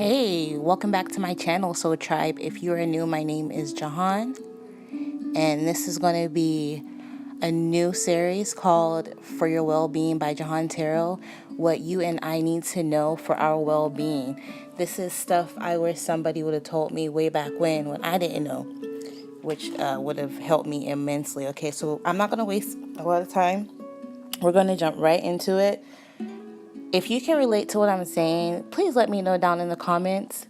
Hey, welcome back to my channel, Soul Tribe. If you are new, my name is Jehan, and this is going to be a new series called For Your Well-Being by Jehan Tarot, what you and I need to know for our well-being. This is stuff I wish somebody would have told me way back when I didn't know, which would have helped me immensely. Okay, so I'm not going to waste a lot of time. We're going to jump right into it. If you can relate to what I'm saying, please let me know down in the comments.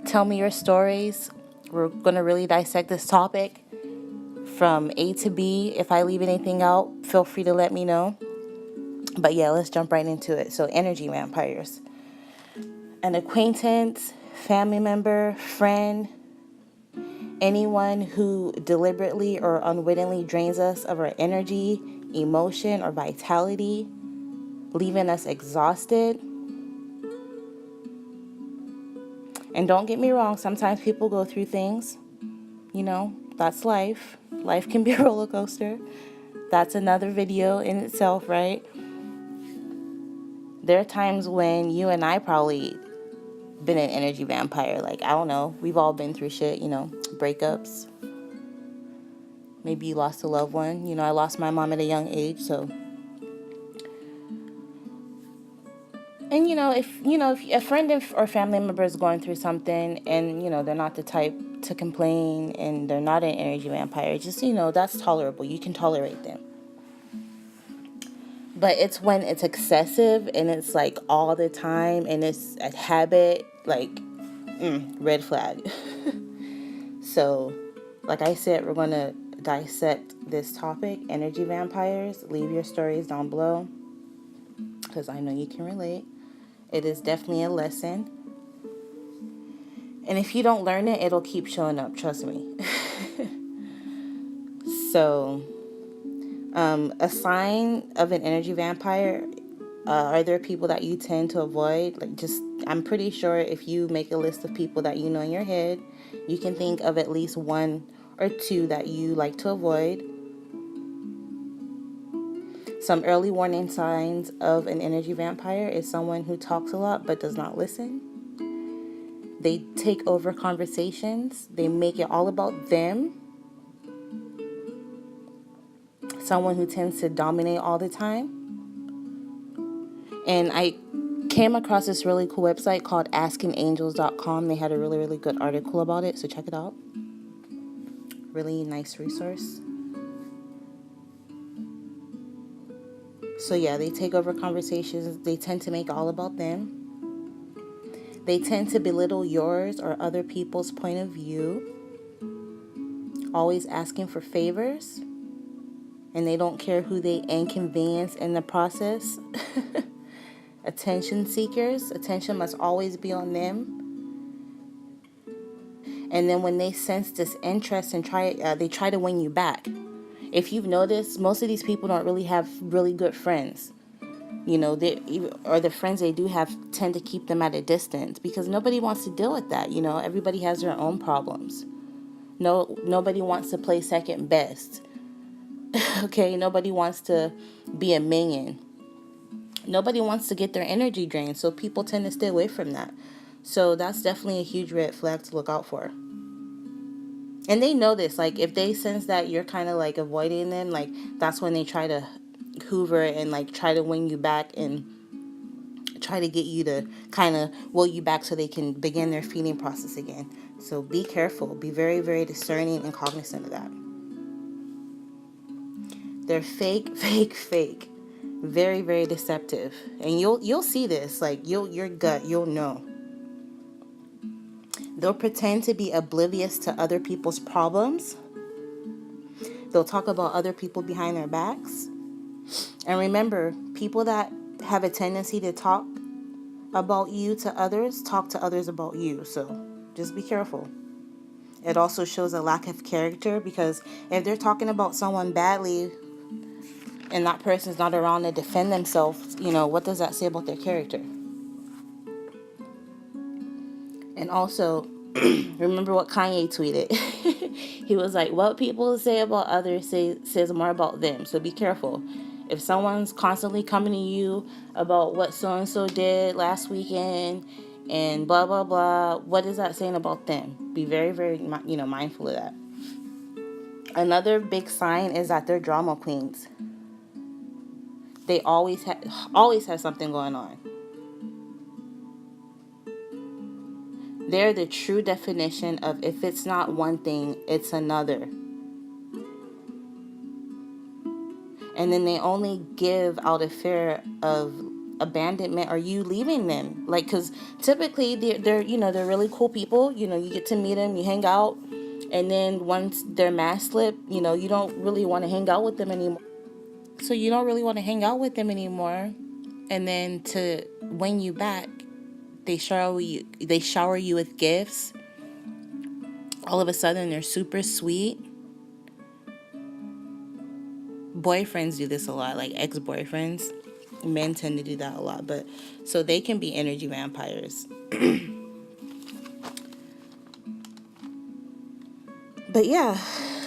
Tell me your stories. We're going to really dissect this topic from A to B. If I leave anything out, feel free to let me know. But yeah, let's jump right into it. So, energy vampires. An acquaintance, family member, friend, anyone who deliberately or unwittingly drains us of our energy, emotion, or vitality, leaving us exhausted. And don't get me wrong, sometimes people go through things. That's life. Life can be a roller coaster. That's another video in itself, right? There are times when you and I probably been an energy vampire. Like, I don't know. We've all been through shit, breakups. Maybe you lost a loved one. I lost my mom at a young age, so. And, if a friend or family member is going through something and, they're not the type to complain and they're not an energy vampire, just, that's tolerable. You can tolerate them. But it's when it's excessive and it's like all the time and it's a habit, like, red flag. So, like I said, we're going to dissect this topic, energy vampires. Leave your stories down below because I know you can relate. It is definitely a lesson. And if you don't learn it, it'll keep showing up, trust me. So, a sign of an energy vampire, are there people that you tend to avoid? I'm pretty sure if you make a list of people that you know in your head, you can think of at least one or two that you like to avoid. Some early warning signs of an energy vampire is someone who talks a lot but does not listen. They take over conversations. They make it all about them. Someone who tends to dominate all the time. And I came across this really cool website called askingangels.com. They had a really, really good article about it, so check it out. Really nice resource. So yeah, they take over conversations. They tend to make it all about them. They tend to belittle yours or other people's point of view. Always asking for favors. And they don't care who they inconvenience in the process. Attention seekers. Attention must always be on them. And then when they sense disinterest and they try to win you back. If you've noticed, most of these people don't really have really good friends. Or the friends they do have tend to keep them at a distance because nobody wants to deal with that. Everybody has their own problems. Nobody wants to play second best. Okay, nobody wants to be a minion. Nobody wants to get their energy drained, so people tend to stay away from that. So that's definitely a huge red flag to look out for. And they know this, like if they sense that you're kind of like avoiding them, like that's when they try to hoover and like try to win you back and try to get you to kind of will you back so they can begin their feeding process again. So be careful. Be very, very discerning and cognizant of that. They're fake. Very, very deceptive. And you'll see this. Like your gut, you'll know. They'll pretend to be oblivious to other people's problems. They'll talk about other people behind their backs. And remember, people that have a tendency to talk about you to others, talk to others about you. So just be careful. It also shows a lack of character because if they're talking about someone badly and that person's not around to defend themselves, what does that say about their character? And also, remember what Kanye tweeted. He was like, what people say about others says more about them. So be careful. If someone's constantly coming to you about what so-and-so did last weekend, and blah blah blah. What is that saying about them? Be very, very, mindful of that. Another big sign is that they're drama queens. They always have something going on. They're the true definition of, if it's not one thing, it's another. And then they only give out of fear of abandonment or you leaving them. Like, because typically they're really cool people. You get to meet them, you hang out, and then once their mask slip, you don't really want to hang out with them anymore. So you don't really want to hang out with them anymore. And then to win you back, they shower you with gifts. All of a sudden they're super sweet. Boyfriends do this a lot, like ex-boyfriends. Men tend to do that a lot, but so they can be energy vampires. But yeah,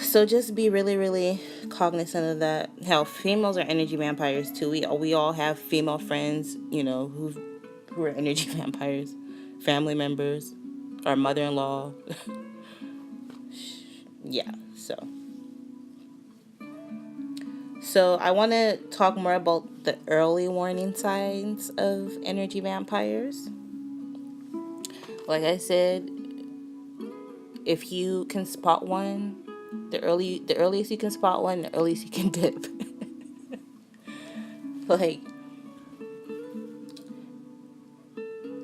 so just be really, really cognizant of that. How females are energy vampires too. We all have female friends, who are energy vampires, family members, our mother-in-law. Yeah, so I want to talk more about the early warning signs of energy vampires. Like I said, if you can spot one, the earliest you can spot one, the earliest you can dip. Like,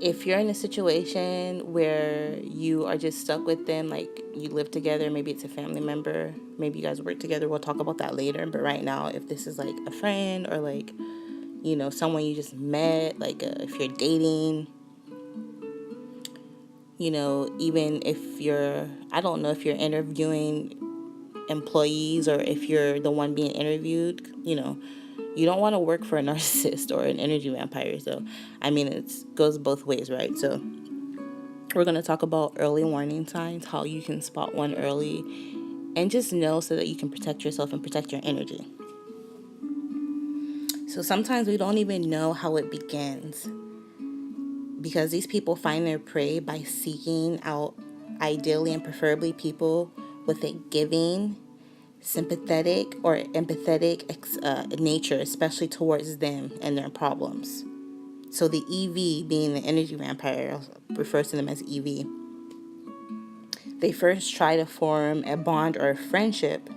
if you're in a situation where you are just stuck with them, like you live together, maybe it's a family member, maybe you guys work together, we'll talk about that later. But right now, if this is like a friend or like, someone you just met, like if you're dating, even if I don't know if you're interviewing employees or if you're the one being interviewed, you don't want to work for a narcissist or an energy vampire. So, it goes both ways, right? So, we're going to talk about early warning signs, how you can spot one early, and just know so that you can protect yourself and protect your energy. So, sometimes we don't even know how it begins because these people find their prey by seeking out, ideally and preferably, people with a giving, sympathetic or empathetic nature, especially towards them and their problems. So the EV, being the energy vampire, refers to them as EV. They first try to form a bond or a friendship,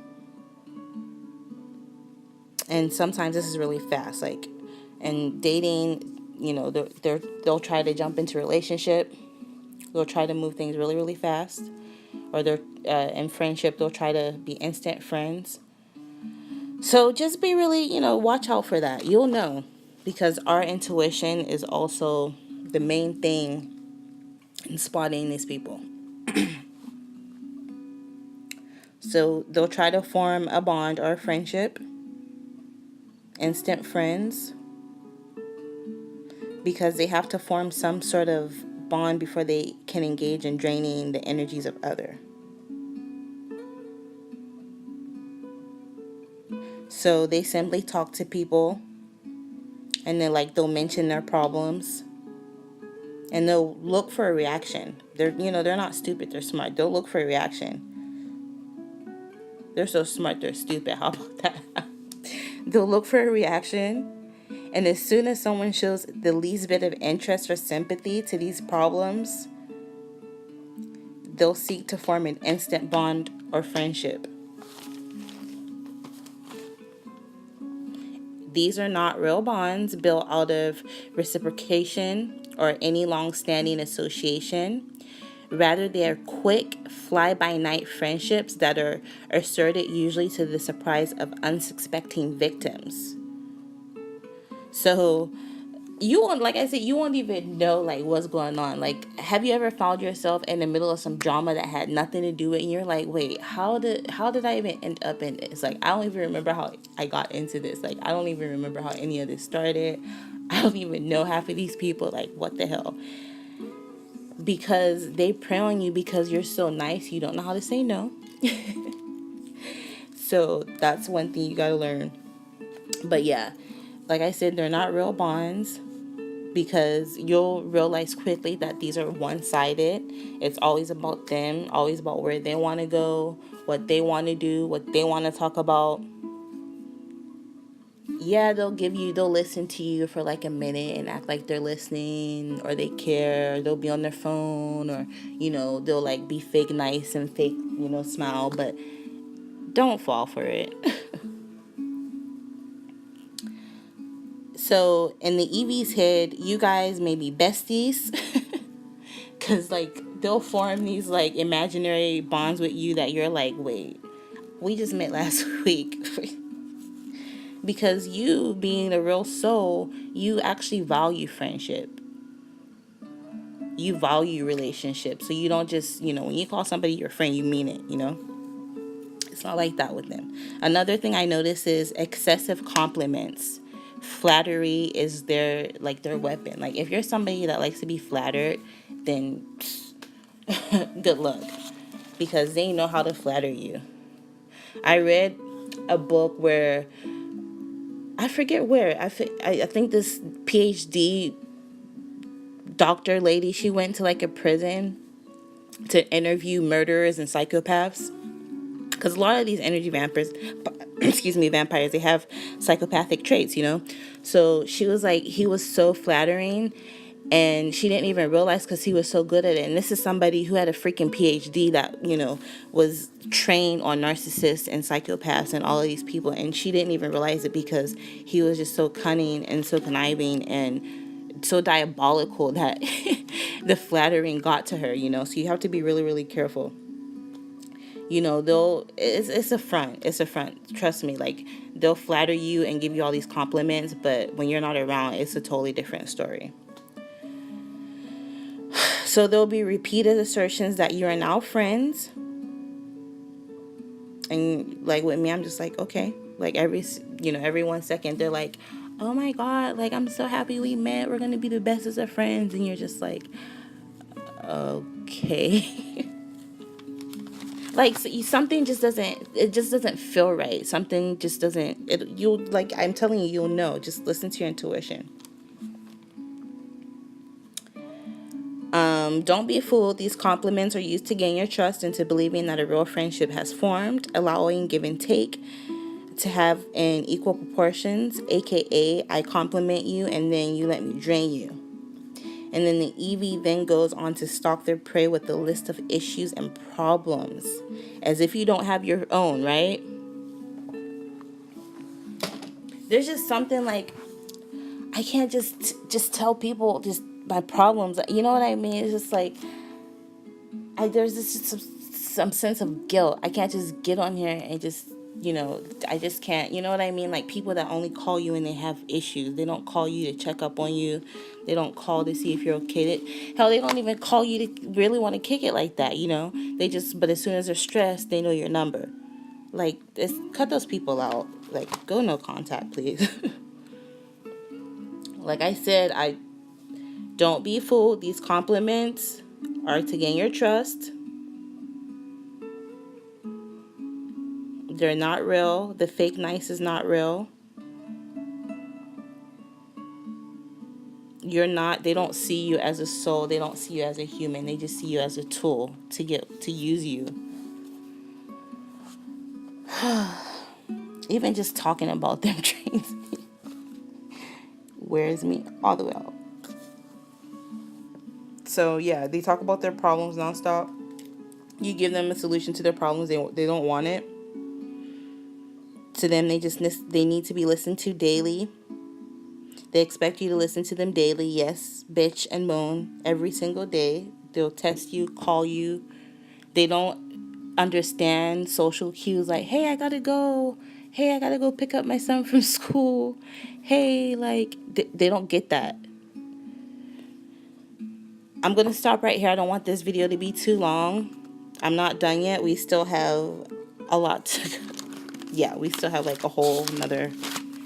and sometimes this is really fast. Like, in dating, they'll try to jump into a relationship. They'll try to move things really, really fast. Or they're in friendship, they'll try to be instant friends. So just be really, watch out for that. You'll know, because our intuition is also the main thing in spotting these people. So they'll try to form a bond or a friendship, instant friends, because they have to form some sort of bond before they can engage in draining the energies of other. So they simply talk to people, and then they'll mention their problems, and they'll look for a reaction. They're not stupid, they're smart. They'll look for a reaction. They're so smart, they're stupid. How about that? They'll look for a reaction, and as soon as someone shows the least bit of interest or sympathy to these problems, they'll seek to form an instant bond or friendship. These are not real bonds built out of reciprocation or any long-standing association. Rather, they are quick, fly-by-night friendships that are asserted usually to the surprise of unsuspecting victims. So, like I said, you won't even know what's going on. Have you ever found yourself in the middle of some drama that had nothing to do with it, and you're like, wait, how did I even end up in this? I don't even remember how I got into this. I don't even remember how any of this started. I don't even know half of these people. What the hell? Because they prey on you because you're so nice, you don't know how to say no. So that's one thing you gotta learn. But yeah, like I said, they're not real bonds. because you'll realize quickly that these are one-sided. It's always about them, always about where they want to go, what they want to do, what they want to talk about. Yeah, they'll listen to you for like a minute and act like they're listening or they care. They'll be on their phone, or, they'll like be fake nice and fake, smile, but don't fall for it. So in the EV's head, you guys may be besties. Because, like, they'll form these, like, imaginary bonds with you that you're like, wait, we just met last week. Because you, being a real soul, you actually value friendship. You value relationships. So you don't just, when you call somebody your friend, you mean it. It's not like that with them. Another thing I notice is excessive compliments. Flattery is their weapon. Like, if you're somebody that likes to be flattered, then good luck, because they know how to flatter you. I read a book where, I forget where, I think this PhD doctor lady, she went to like a prison to interview murderers and psychopaths, because a lot of these energy vampires vampires, they have psychopathic traits. So she was like, he was so flattering, and she didn't even realize, because he was so good at it. And this is somebody who had a freaking PhD that, was trained on narcissists and psychopaths and all of these people, and she didn't even realize it, because he was just so cunning and so conniving and so diabolical that the flattering got to her. So you have to be really, really careful. It's a front. It's a front. Trust me. Like, they'll flatter you and give you all these compliments, but when you're not around, it's a totally different story. So there'll be repeated assertions that you are now friends. And like with me, I'm just like, okay. Like every 1 second, they're like, oh my God, like, I'm so happy we met. We're going to be the bestest of friends. And you're just like, okay. Like, something just doesn't feel right. Something just doesn't, you'll, like, I'm telling you, you'll know. Just listen to your intuition. Don't be fooled. These compliments are used to gain your trust into believing that a real friendship has formed, allowing give and take to have in equal proportions, aka I compliment you and then you let me drain you. And then the EV then goes on to stalk their prey with a list of issues and problems, as if you don't have your own, right? There's just something like, I can't just tell people just my problems. You know what I mean? It's just like, there's this some sense of guilt. I can't just get on here and just, I just can't. You know what I mean? Like, people that only call you when they have issues. They don't call you to check up on you. They don't call to see if you're okay. Hell, they don't even call you to really want to kick it like that, They just, but as soon as they're stressed, they know your number. Like, cut those people out. Like, go no contact, please. Like I said, don't be fooled. These compliments are to gain your trust. They're not real. The fake nice is not real. They don't see you as a soul. They don't see you as a human. They just see you as a tool to use you. Even just talking about them drains me. Wears me all the way out. So yeah, they talk about their problems nonstop. You give them a solution to their problems. They don't want it. To them, they need to be listened to daily. They expect you to listen to them daily. Yes, bitch and moan every single day. They'll text you, call you. They don't understand social cues like, hey, I gotta go. Hey, I gotta go pick up my son from school. Hey, like, they don't get that. I'm going to stop right here. I don't want this video to be too long. I'm not done yet. We still have a lot to go. Yeah, we still have like a whole another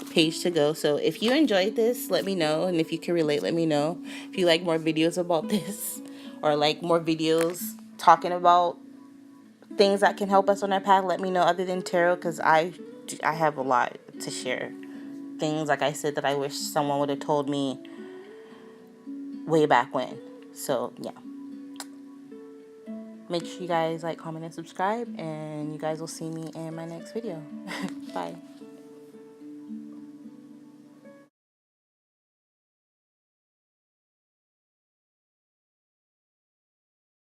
page to go. So if you enjoyed this, let me know. And if you can relate, let me know. If you like more videos about this, or like more videos talking about things that can help us on our path, let me know, other than tarot, because I have a lot to share. Things, like I said, that I wish someone would have told me way back when. So yeah, make sure you guys like, comment, and subscribe, and you guys will see me in my next video. Bye.